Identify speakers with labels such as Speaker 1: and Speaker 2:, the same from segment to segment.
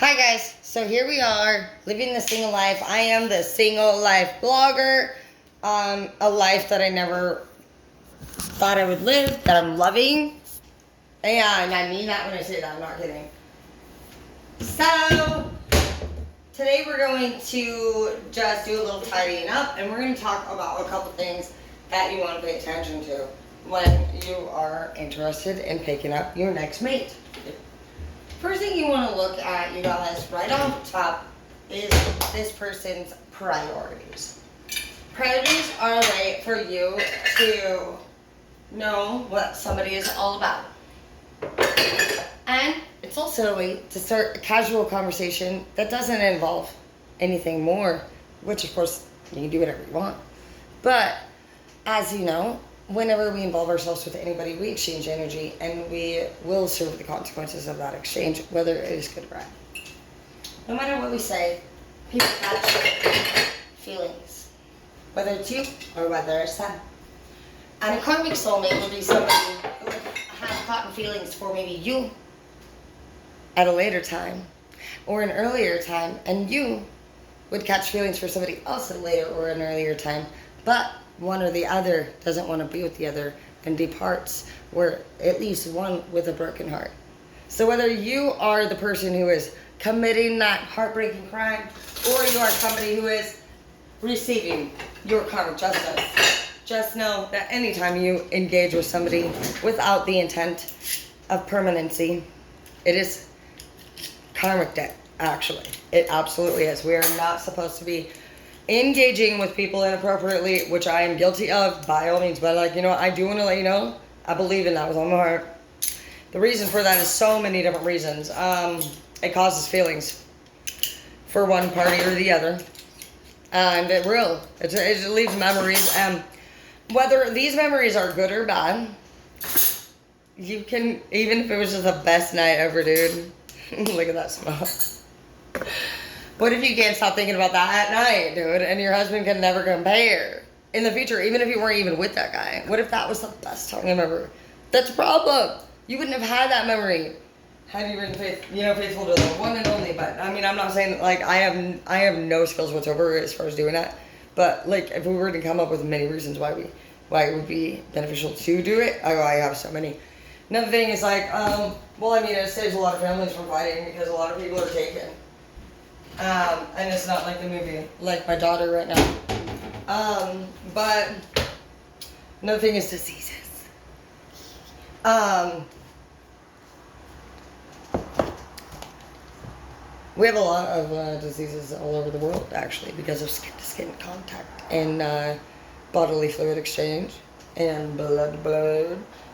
Speaker 1: Hi guys, so here we are living the single life. I am the single life blogger. A life that I never thought I would live, that I'm loving. And I mean that when I say that, I'm not kidding. So, today we're going to just do a little tidying up and we're going to talk about a couple things that you want to pay attention to when you are interested in picking up your next mate. First thing you want to look at, you guys, right off the top, is this person's priorities. Priorities are a way for you to know what somebody is all about. And it's also a way to start a casual conversation that doesn't involve anything more, which of course you can do whatever you want. But as you know, whenever we involve ourselves with anybody, we exchange energy and we will serve the consequences of that exchange, whether it is good or bad. No matter what we say, people catch feelings, whether it's you or whether it's them. And a karmic soulmate will be somebody who has caught feelings for maybe you at a later time or an earlier time, and you would catch feelings for somebody else at a later or an earlier time, but one or the other doesn't want to be with the other and departs, or at least one with a broken heart. So whether you are the person who is committing that heartbreaking crime, or you are somebody who is receiving your karmic justice, just know that anytime you engage with somebody without the intent of permanency, it is karmic debt, actually. It absolutely is. We are not supposed to be engaging with people inappropriately, which I am guilty of by all means, but I do want to let you know, I believe in that with all my heart. The reason for that is so many different reasons. It causes feelings for one party or the other, and it leaves memories, and whether these memories are good or bad, you can, even if it was just the best night ever, dude. Look at that smile. What if you can't stop thinking about that at night, dude, and your husband can never compare in the future, even if you weren't even with that guy? What if that was the best time ever? That's a problem. You wouldn't have had that memory had you been faithful to the one and only. But I mean, I'm not saying I have no skills whatsoever as far as doing that. But if we were to come up with many reasons why it would be beneficial to do it, I have so many. Another thing is it saves a lot of families from fighting because a lot of people are taken. And it's not like the movie, like my daughter right now. But another thing is diseases. We have a lot of diseases all over the world, actually, because of skin-to-skin contact and bodily fluid exchange and blood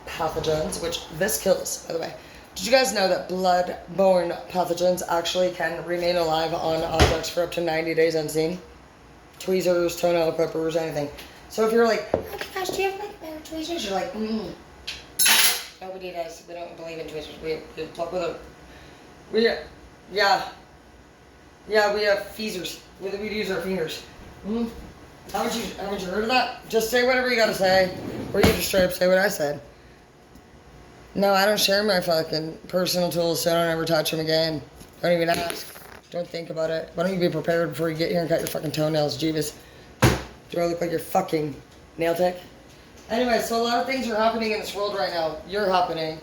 Speaker 1: pathogens, which this kills, by the way. Did you guys know that blood-borne pathogens actually can remain alive on objects for up to 90 days unseen? Tweezers, toenail clippers, anything. So if you're like, oh my gosh, do you have tweezers? You're like, Nobody does. We don't believe in tweezers. We pluck with we have feezers. We use our fingers. Haven't you heard of that? Just say whatever you gotta say, or you just straight up say what I said. No, I don't share my fucking personal tools, so don't ever touch them again. Don't even ask. Don't think about it. Why don't you be prepared before you get here and cut your fucking toenails, Jeeves? Do I look like your fucking nail tech? Anyway, so a lot of things are happening in this world right now. You're happening.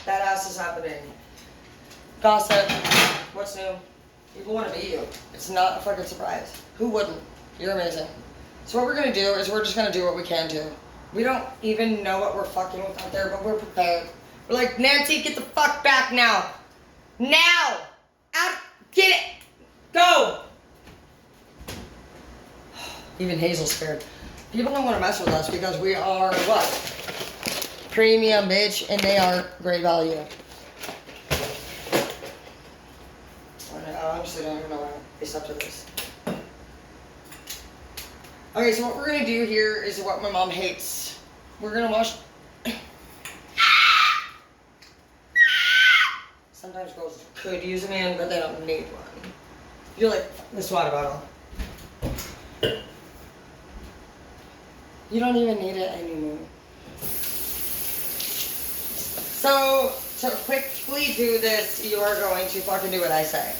Speaker 1: That ass is happening. Gossip. What's new? People want to be you. It's not a fucking surprise. Who wouldn't? You're amazing. So what we're going to do is we're just going to do what we can do. We don't even know what we're fucking with out there, but we're prepared. We're like, Nancy, get the fuck back now. Now! Out! Get it! Go! Even Hazel's scared. People don't want to mess with us because we are what? Premium, bitch, and they are great value. I honestly don't even know why I stuck to this. Okay, so what we're going to do here is what my mom hates. We're going to wash... Sometimes girls could use a man, but they don't need one. You're like, this water bottle. You don't even need it anymore. So, to quickly do this, you are going to fucking do what I say.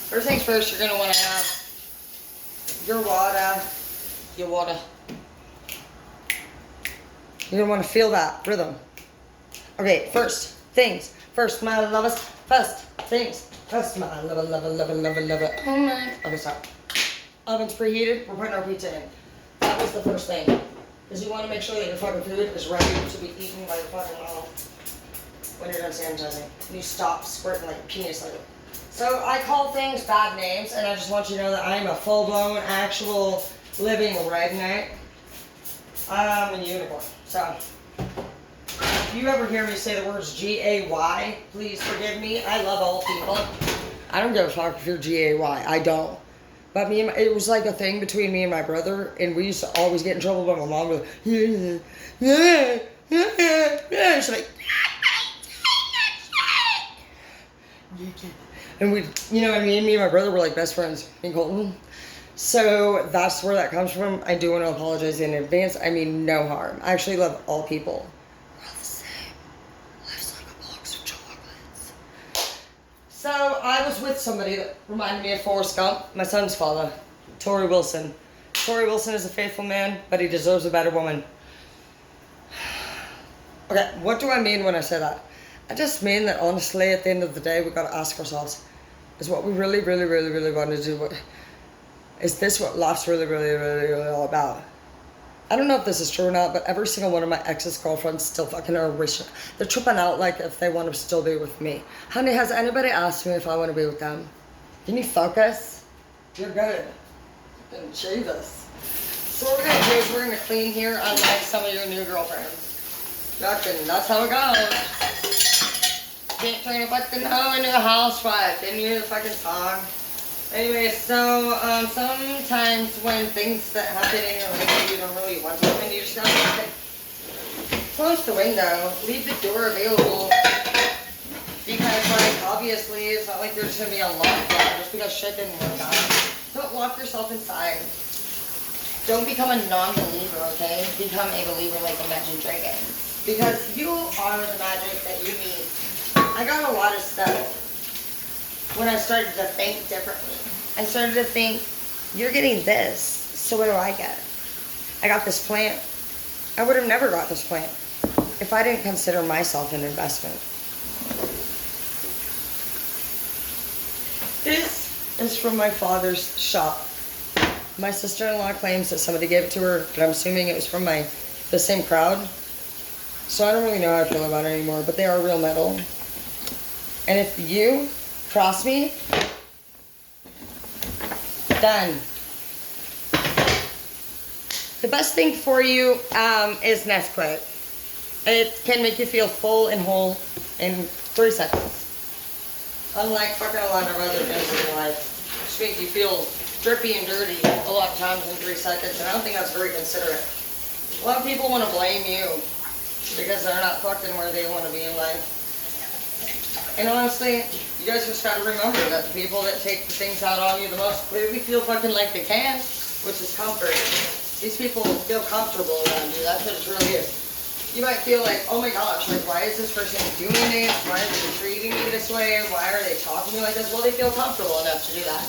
Speaker 1: First things first, you're gonna want to have your water. Your water. You're gonna want to feel that rhythm. Okay, first things first, my lovers. First things first, my lover. Oh my. Okay, stop. Oven's preheated. We're putting our pizza in. That was the first thing. Because you want to make sure that your fucking food is ready to be eaten by your fucking mom when you're done sanitizing. And you stop squirting like a penis like it. So I call things bad names, and I just want you to know that I'm a full-blown, actual, living redneck. I'm a unicorn. So if you ever hear me say the words G-A-Y, please forgive me. I love all people. I don't give a fuck if you're G-A-Y. I don't. But it was like a thing between me and my brother, and we used to always get in trouble by my mom. Would go, she's like, and we, you know what I mean? Me and my brother were like best friends in Colton. So that's where that comes from. I do want to apologize in advance. I mean no harm. I actually love all people. We're all the same. Life's like a box of chocolates. So I was with somebody that reminded me of Forrest Gump, my son's father, Tori Wilson. Tori Wilson is a faithful man, but he deserves a better woman. Okay, what do I mean when I say that? I just mean that honestly, at the end of the day, we got to ask ourselves, is what we really, really, really, really want to do? Is this what life's really, really, really, really all about? I don't know if this is true or not, but every single one of my ex's girlfriends still fucking are wishing. They're tripping out like if they want to still be with me. Honey, has anybody asked me if I want to be with them? Can you focus? You're good. Fucking Jesus. So what we're going to do is we're going to clean here unlike some of your new girlfriends. That's how it goes. Can't turn a fucking hoe into a housewife. Didn't you hear the fucking song? Anyway, so sometimes when things that happen in your life you don't really want to happen, you just gotta close the window, leave the door available. Because like obviously it's not like there's gonna be a lockdown just because shit didn't work out. Don't lock yourself inside. Don't become a non-believer, okay? Become a believer like Imagine Dragons. Because you are the magic that you need. I got a lot of stuff when I started to think differently. I started to think, you're getting this, so what do I get? I got this plant. I would have never got this plant if I didn't consider myself an investment. This is from my father's shop. My sister-in-law claims that somebody gave it to her, but I'm assuming it was from the same crowd. So I don't really know how I feel about it anymore, but they are real metal. And if you cross me, done. The best thing for you is Nesquik. It can make you feel full and whole in 3 seconds. Unlike fucking a lot of other things in life, which make you feel drippy and dirty a lot of times in 3 seconds, and I don't think that's very considerate. A lot of people want to blame you because they're not fucking where they want to be in life. And honestly, you guys just gotta remember that the people that take the things out on you the most clearly feel fucking like they can, which is comfort. These people feel comfortable around you. That's what it really is. You might feel like, oh my gosh, like why is this person doing this? Why are they treating me this way? Why are they talking to me like this? Well, they feel comfortable enough to do that.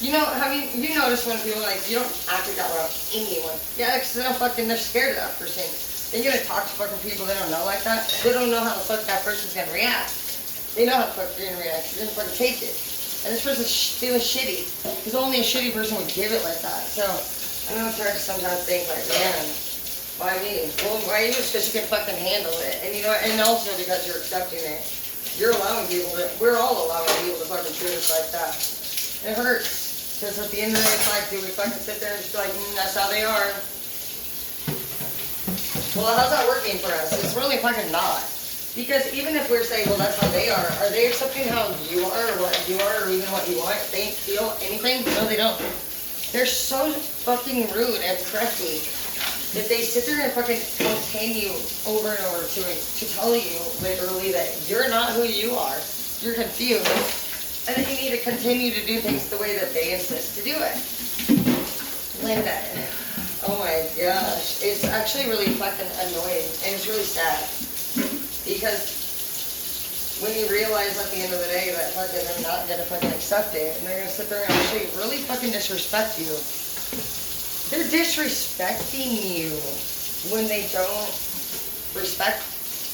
Speaker 1: You know, you notice when people like, you don't act like that around anyone. Yeah, because they're scared of that person. They're gonna talk to fucking people they don't know like that. They don't know how the fuck that person's gonna react. They know how the fuck you're gonna react. You're gonna fucking take it. And this person's feeling shitty. Because only a shitty person would give it like that. So, I know it's hard to sometimes think like, man, why me? Well, why you? It's because you can fucking handle it. And you know, and also because you're accepting it. You're allowing people to, we're all allowing people to fucking treat us like that. And it hurts. Because at the end of the day, it's like, do we fucking sit there and just be like, that's how they are. Well, how's that working for us? It's really fucking not. Because even if we're saying, well, that's how they are they accepting how you are, or what you are, or even what you want, think, feel, anything? No, they don't. They're so fucking rude and crafty that they sit there and fucking continue over and over to tell you literally that you're not who you are. You're confused. And that you need to continue to do things the way that they insist to do it. Linda. Oh my gosh. It's actually really fucking annoying. And it's really sad. Because when you realize at the end of the day that fucking they're not gonna fucking accept it, and they're gonna sit there and actually really fucking disrespect you. They're disrespecting you when they don't respect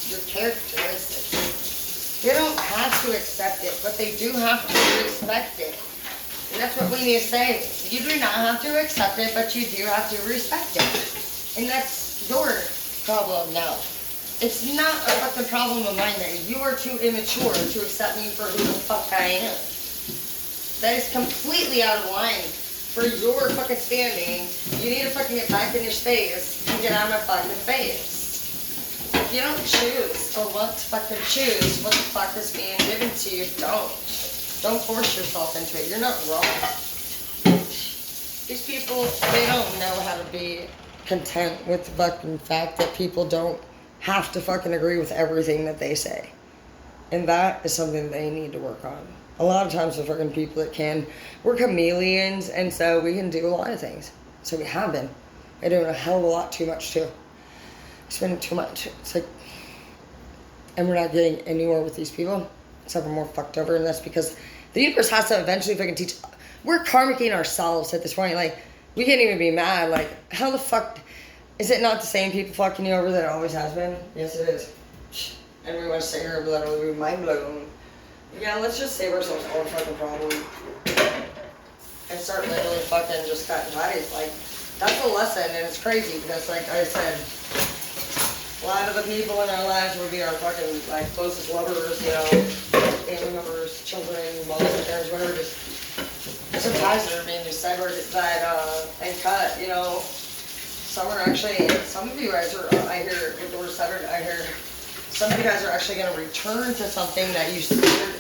Speaker 1: your characteristics. They don't have to accept it, but they do have to respect it. And that's what we need to say. You do not have to accept it, but you do have to respect it. And that's your problem now. It's not a fucking problem of mine that you are too immature to accept me for who the fuck I am. That is completely out of line for your fucking standing. You need to fucking get back in your space and get out of my fucking face. If you don't choose or want to fucking choose what the fuck is being given to you, don't. Don't force yourself into it. You're not wrong. These people, they don't know how to be content with the fucking fact that people don't have to fucking agree with everything that they say. And that is something they need to work on. A lot of times the fucking people that can, we're chameleons, and so we can do a lot of things. So we have been. We're doing a hell of a lot too much too. Spending too much. It's like, and we're not getting anywhere with these people. Except we're more fucked over, and that's because the universe has to eventually fucking teach. We're karmicking ourselves at this point. Like, we can't even be mad. Like, how the fuck is it not the same people fucking you over that it always has been? Yes, it is. And we want to sit here and literally be mind blown. Yeah, let's just save ourselves all the fucking problem and start literally fucking just cutting bodies. Like, that's a lesson, and it's crazy because, like I said, a lot of the people in our lives would be our fucking, like, closest lovers, you know, family members, children, moms, parents, whatever. Just some ties that are being just severed and cut, you know. Some are actually, some of you guys are, I hear, with the word severed, I hear some of you guys are actually going to return to something that you severed,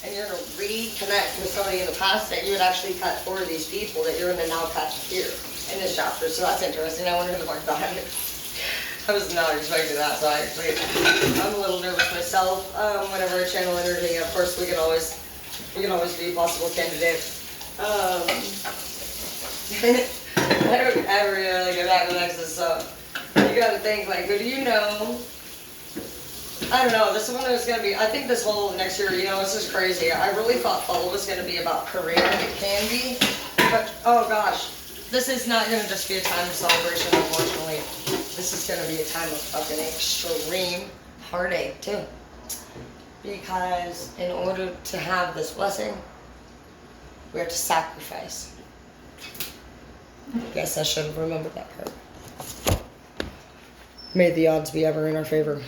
Speaker 1: and you're going to reconnect with somebody in the past that you had actually cut for these people that you're going to now cut here in this chapter. So that's interesting. I wonder who the fuck that is. I was not expecting that, so I'm a little nervous myself. Whenever I channel energy, of course, we can always be possible candidates. I don't ever really go back to the Nexus, so you gotta think, like, who do you know? I don't know, this one is gonna be, I think this whole next year, you know, it's just crazy. I really thought fall was gonna be about career, and it can be, but, oh gosh, this is not gonna just be a time of celebration, unfortunately. This is gonna be a time of fucking extreme heartache, too. Because in order to have this blessing, we have to sacrifice. I guess I should have remembered that part. May the odds be ever in our favor.